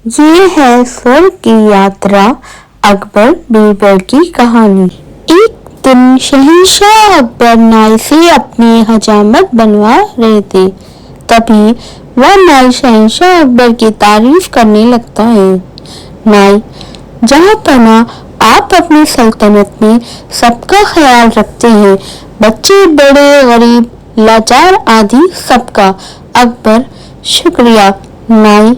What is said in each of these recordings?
ये है स्वर्ग की यात्रा, अकबर बीरबल की कहानी। एक दिन शहंशाह अकबर नाई से अपनी हजामत बनवा रहे थे। तभी वह नाई शहंशाह अकबर की तारीफ करने लगता है। नाई, जहाँ पना आप अपनी सल्तनत में सबका ख्याल रखते हैं, बच्चे बड़े गरीब लाचार आदि सबका। अकबर, शुक्रिया नाई।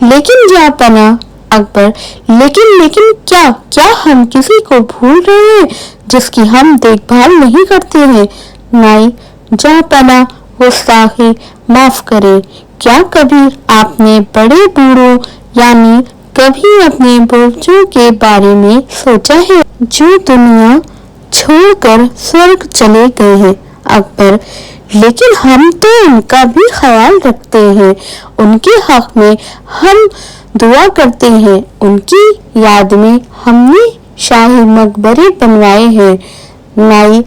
लेकिन जहाँपना अकबर, लेकिन क्या क्या हम किसी को भूल रहे हैं जिसकी हम देखभाल नहीं करते हैं? नाई, जहाँपना गुस्ताखी माफ करे। क्या कभी आपने बड़े बूढ़ों यानी कभी अपने बुजुर्गों के बारे में सोचा है जो दुनिया छोड़कर स्वर्ग चले गए हैं? अकबर, लेकिन हम तो उनका भी ख्याल रखते हैं, उनके हक में हम दुआ करते हैं, उनकी याद में हमने शाही मकबरे बनवाए हैं। नाई,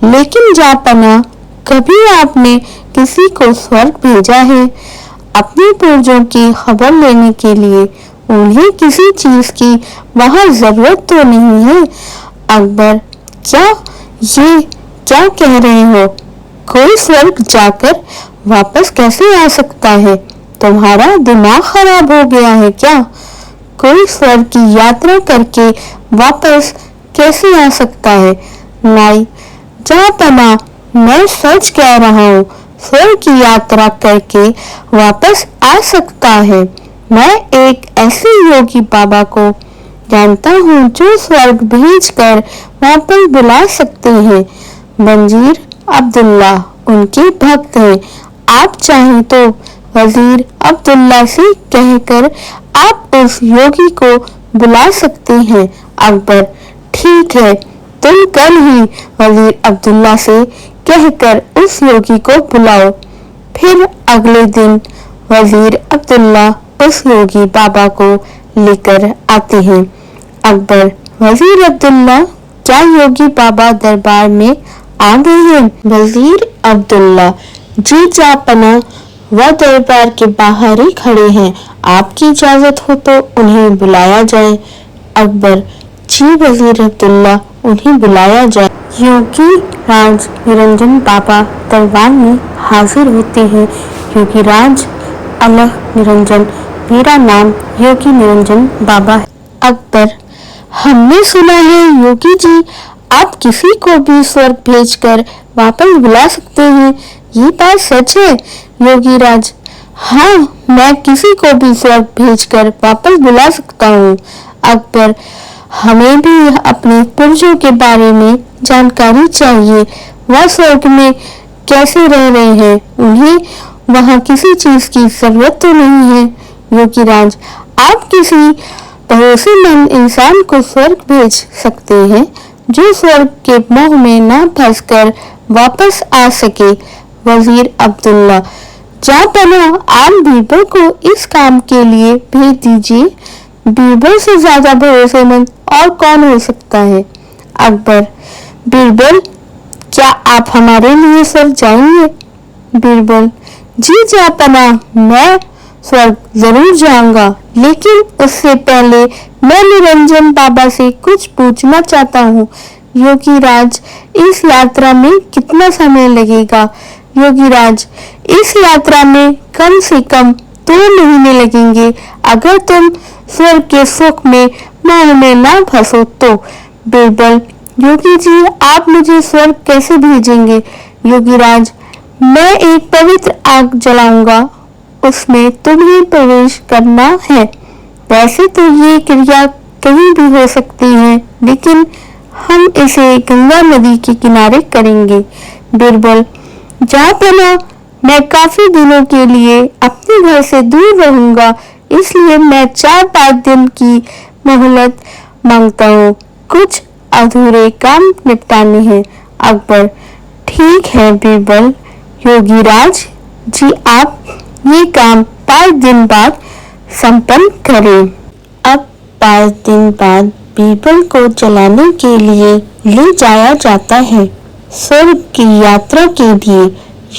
लेकिन जहाँपना कभी आपने किसी को स्वर्ग भेजा है अपने पूर्वजों की खबर लेने के लिए? उन्हें किसी चीज की वहाँ जरूरत तो नहीं है? अकबर, ये क्या कह रहे हो? कोई स्वर्ग जाकर वापस कैसे आ सकता है? तुम्हारा दिमाग खराब हो गया है क्या? कोई स्वर्ग की यात्रा करके वापस कैसे आ सकता है? नाई, जहाँपना मैं सच कह रहा हूँ, स्वर्ग की यात्रा करके वापस आ सकता है। मैं एक ऐसे योगी बाबा को जानता हूँ जो स्वर्ग भेजकर वापस बुला सकते हैं। वजीर अब्दुल्ला उनके भक्त हैं। आप चाहें तो वजीर अब्दुल्ला से कहकर आप उस योगी को बुला सकते हैं। अकबर, ठीक है, तुम कल ही वजीर अब्दुल्ला से कहकर उस योगी को बुलाओ। फिर अगले दिन वजीर अब्दुल्ला उस योगी बाबा को लेकर आते हैं। अकबर, वजीर अब्दुल्ला, क्या योगी बाबा दरबार में आ गए हैं? वजीर अब्दुल्ला, जी जहाँपना वह दरबार के बाहर ही खड़े हैं, आपकी इजाजत हो तो उन्हें बुलाया जाए। अकबर, जी वजीर अब्दुल्ला, उन्हें बुलाया जाए। योगी राज निरंजन बाबा दरबार में हाजिर होते हैं। योगी राज अल्लाह निरंजन, मेरा नाम योगी निरंजन बाबा है। अकबर, हमने सुना है योगी जी आप किसी को भी स्वर्ग भेजकर वापस बुला सकते हैं, ये बात सच है? योगी राज, हाँ, मैं किसी को भी स्वर्ग भेजकर वापस बुला सकता हूँ। अकबर, हमें भी अपने पूर्वजों के बारे में जानकारी चाहिए। वह स्वर्ग में कैसे रह रहे हैं? उन्हें वहाँ किसी चीज की जरूरत तो नहीं है? योगी राज, आप किसी भरोसेमंद इंसान को स्वर्ग भेज सकते हैं जो स्वर्ग के मोह में न फंसकर वापस आ सके। वजीर अब्दुल्ला, जहाँपना आप बीरबल को इस काम के लिए भेज दीजिए। बीरबल से ज्यादा भरोसेमंद और कौन हो सकता है? अकबर, बीरबल, क्या आप हमारे लिए स्वर्ग जाएंगे? बीरबल, जी जहाँपना मैं स्वर्ग जरूर जाऊंगा, लेकिन उससे पहले मैं निरंजन बाबा से कुछ पूछना चाहता हूँ। योगी राज, इस यात्रा में कितना समय लगेगा? योगी राज, इस यात्रा में कम से कम 2 महीने लगेंगे, अगर तुम स्वर्ग के सुख में मोह में न फंसो तो। बीरबल, योगी जी आप मुझे स्वर्ग कैसे भेजेंगे? योगी राज, मैं एक पवित्र आग जलाऊंगा, उसमें तुम्हें प्रवेश करना है। वैसे तो ये क्रिया कहीं भी हो सकती है, लेकिन हम इसे गंगा नदी के किनारे करेंगे। बीरबल, जहाँपना मैं काफी दिनों के लिए अपने घर से दूर रहूंगा, इसलिए मैं 4-5 दिन की मोहलत मांगता हूँ, कुछ अधूरे काम निपटाने हैं। अकबर, ठीक है बीरबल। योगी राज जी आप ये काम 5 दिन बाद संपन्न करें। अब 5 दिन बाद बीरबल को जलाने के लिए ले जाया जाता है। स्वर्ग की यात्रा के लिए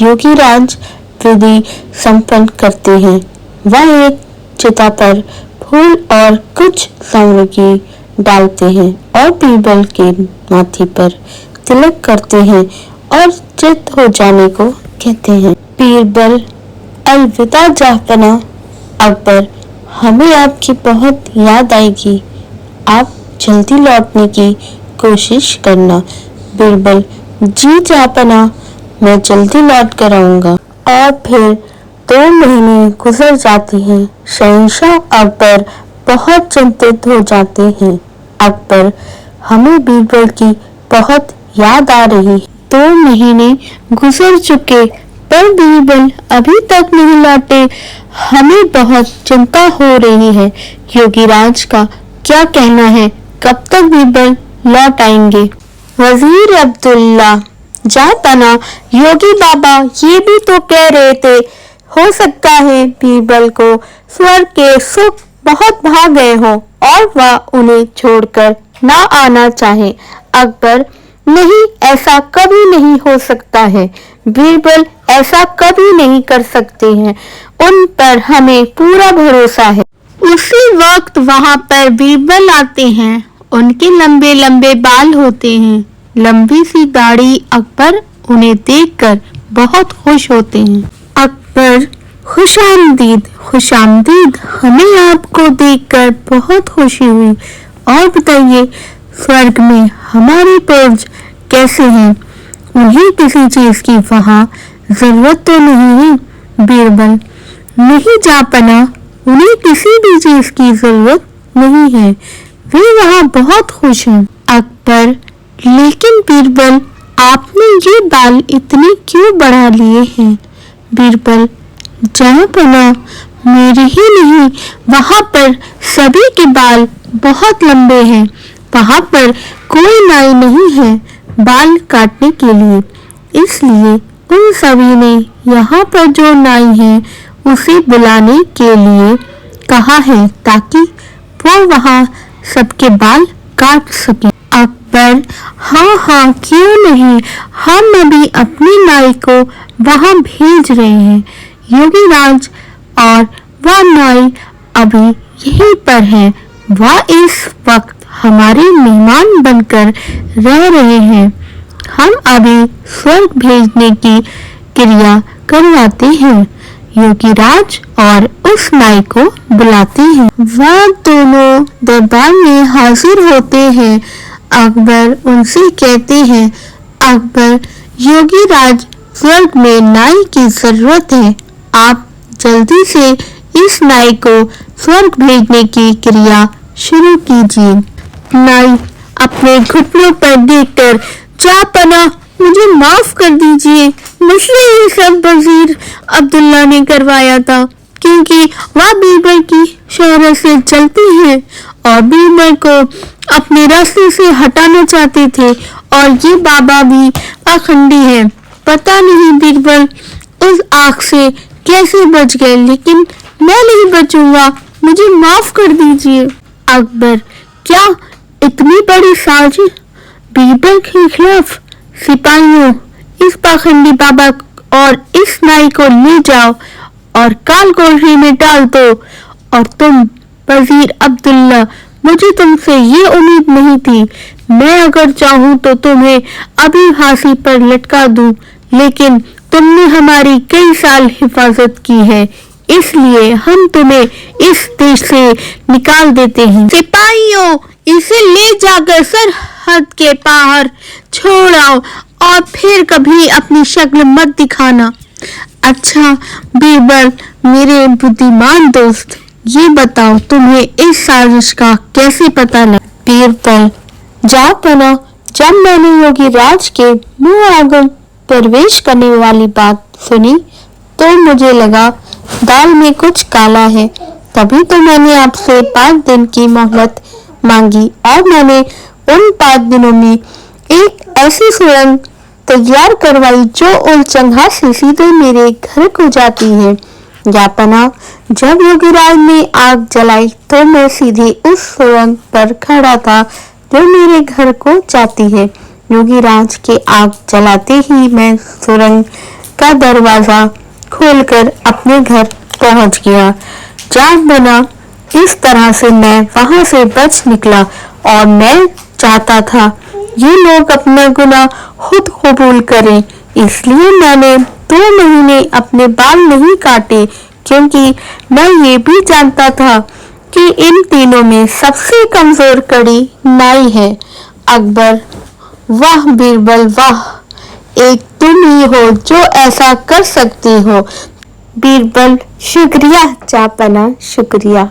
योगी राज विधि संपन्न करते हैं। वह एक चिता पर फूल और कुछ सामग्री डालते हैं और बीरबल के माथे पर तिलक करते हैं और चित हो जाने को कहते हैं। बीरबल, अलविदा जहांपना अकबर, हमें आपकी बहुत याद आएगी, आप जल्दी लौटने की कोशिश करना। बीरबल, जी जहांपना, मैं जल्दी लौट कर आऊंगा। और फिर 2 महीने गुजर जाते हैं। शहंशाह अकबर बहुत चिंतित हो जाते हैं। अकबर, हमें बीरबल की बहुत याद आ रही है। 2 महीने गुजर चुके पर बीरबल अभी तक नहीं लौटे। हमें बहुत चिंता हो रही है। योगीराज का क्या कहना है, कब तक बीरबल लौट आएंगे? वजीर अब्दुल्ला, जहांपना, योगी बाबा ये भी तो कह रहे थे, हो सकता है बीरबल को स्वर्ग के सुख बहुत भा गए हो और वह उन्हें छोड़कर ना आना चाहे। अकबर, नहीं, ऐसा कभी नहीं हो सकता है। बीरबल ऐसा कभी नहीं कर सकते हैं, उन पर हमें पूरा भरोसा है। उसी वक्त वहां पर बीरबल आते हैं। उनके लंबे लंबे बाल होते हैं, लंबी सी दाढ़ी। अकबर उन्हें देखकर बहुत खुश होते हैं। अकबर, खुशामदीद, खुशामदीद, हमें आपको देखकर बहुत खुशी हुई। और बताइए, स्वर्ग में हमारे पूर्वज कैसे हैं? उन्हें किसी चीज की वहाँ जरूरत तो नहीं है? बीरबल, नहीं जहांपना, उन्हें किसी भी चीज की जरूरत नहीं है, वे वहाँ बहुत खुश हैं। अकबर, लेकिन बीरबल, आपने ये बाल इतने क्यों बढ़ा लिए हैं? बीरबल, जहांपना, मेरे ही नहीं, वहाँ पर सभी के बाल बहुत लंबे हैं। वहाँ पर कोई नाई नहीं है बाल काटने के लिए, इसलिए उन सभी ने यहाँ पर जो नाई है उसे बुलाने के लिए कहा है ताकि वो वहाँ सबके बाल काट सके। अकबर, हाँ हाँ, क्यों नहीं, हम अभी अपनी नाई को वहाँ भेज रहे हैं। योगीराज और वह नाई अभी यहीं पर है। वह इस वक्त हमारे मेहमान बनकर रह रहे हैं। हम अभी स्वर्ग भेजने की क्रिया करवाते हैं। योगीराज और उस नाई को बुलाते हैं। वह दोनों दरबार में हाजिर होते हैं। अकबर उनसे कहते हैं, अकबर, योगीराज, स्वर्ग में नाई की जरूरत है। आप जल्दी से इस नाई को स्वर्ग भेजने की क्रिया शुरू कीजिए। नाई अपने घुटनों पर देखकर, जहांपना, मुझे माफ कर दीजिए, मुझसे ये सब वजीर अब्दुल्ला ने करवाया था, क्योंकि वह बीरबल की शोहरत से चलती है और बीरबल को अपने रास्ते से हटाना चाहते थे। और ये बाबा भी पाखंडी है। पता नहीं बीरबल उस आग से कैसे बच गए, लेकिन मैं नहीं बचूंगा, मुझे माफ कर दीजिए। अकबर, क्या इतनी बड़ी साजिश बीरबल के खिलाफ? सिपाहियों, इस पाखंडी बाबा और इस नाई को ले जाओ और काल कोठरी में डाल दो। और तुम वजीर अब्दुल्ला, मुझे तुमसे ये उम्मीद नहीं थी। मैं अगर चाहूँ तो तुम्हें अभी फांसी पर लटका दूं, लेकिन तुमने हमारी कई साल हिफाजत की है, इसलिए हम तुम्हें इस देश से निकाल देते हैं। सिपाहियों, इसे ले जाकर सरहद के बाहर छोड़ आओ और फिर कभी अपनी शक्ल मत दिखाना। अच्छा बीरबल, मेरे बुद्धिमान दोस्त, ये बताओ तुम्हें इस साजिश का कैसे पता लगा? बीरबल, जहांपना, जब मैंने योगीराज के मुंह आगे प्रवेश करने वाली बात सुनी तो मुझे लगा दाल में कुछ काला है। तभी तो मैंने आपसे 5 दिन की मोहलत मांगी और मैंने उन 5 दिनों में एक ऐसी सुरंग तैयार करवाई जो उलचंगा से सीधे मेरे घर को जाती है। जहांपना, जब योगीराज ने आग जलाई तो मैं सीधे उस सुरंग पर खड़ा था जो मेरे घर को जाती है। योगीराज के आग जलाते ही मैं सुरंग का दरवाजा खोलकर अपने घर पहुंच गया। जहांपना, इस तरह से मैं वहां से बच निकला और मैं चाहता था ये लोग अपना गुनाह खुद कबूल करें, इसलिए मैंने 2 महीने अपने बाल नहीं काटे, क्योंकि मैं ये भी जानता था कि इन तीनों में सबसे कमजोर कड़ी नाई है। अकबर: वाह बीरबल वाह, एक तुम ही हो जो ऐसा कर सकती हो। बीरबल: शुक्रिया जापना, शुक्रिया।